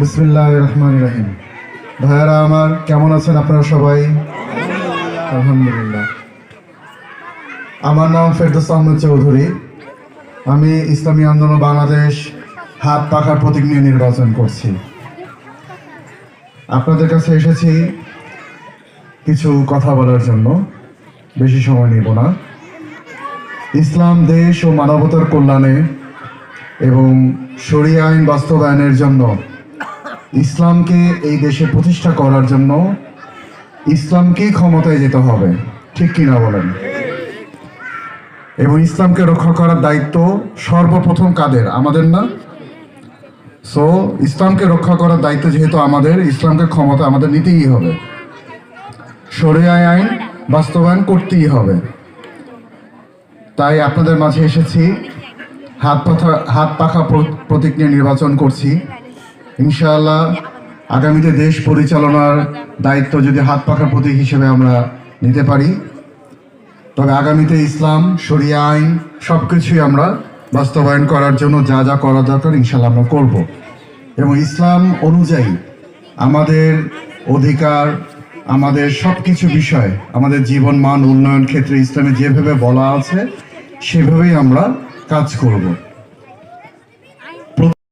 বিসমিল্লাহির রহমানির রহিম। ভাইয়ারা আমার, কেমন আছেন আপনারা সবাই? আলহামদুলিল্লাহ। আমার নাম ফেরদৌস আহমেদ চৌধুরী। আমি ইসলামী আন্দোলন বাংলাদেশ হাত পাখার প্রতীক নিয়ে নির্বাচন করছি। আপনাদের কাছে এসেছি কিছু কথা বলার জন্য, বেশি সময় নেব না। ইসলাম দেশ ও মানবতার কল্যাণে এবং শরিয়া আইন বাস্তবায়নের জন্য, ইসলামকে এই দেশে প্রতিষ্ঠা করার জন্য ইসলামকেই ক্ষমতায় যেতে হবে, ঠিক কিনা বলেন? এবং ইসলামকে রক্ষা করার দায়িত্ব সর্বপ্রথম কাদের? আমাদের না? সো ইসলামকে রক্ষা করার দায়িত্ব যেহেতু আমাদের, ইসলামকে ক্ষমতা আমাদের নিতেই হবে, শরিয়া আইন বাস্তবায়ন করতেই হবে। তাই আপনাদের মাঝে এসেছি, হাত পাখা প্রতীক নিয়ে নির্বাচন করছি। ইনশাআল্লাহ আগামীতে দেশ পরিচালনার দায়িত্ব যদি হাত পাখা প্রতীক হিসেবে আমরা নিতে পারি, তবে আগামীতে ইসলাম, শরিয়া আইন সব কিছুই আমরা বাস্তবায়ন করার জন্য যা যা করা দরকার ইনশাআল্লাহ আমরা করব। এবং ইসলাম অনুযায়ী আমাদের অধিকার, আমাদের সব কিছু বিষয়, আমাদের জীবন মান উন্নয়ন ক্ষেত্রে ইসলামে যেভাবে বলা আছে সেভাবেই আমরা কাজ করব।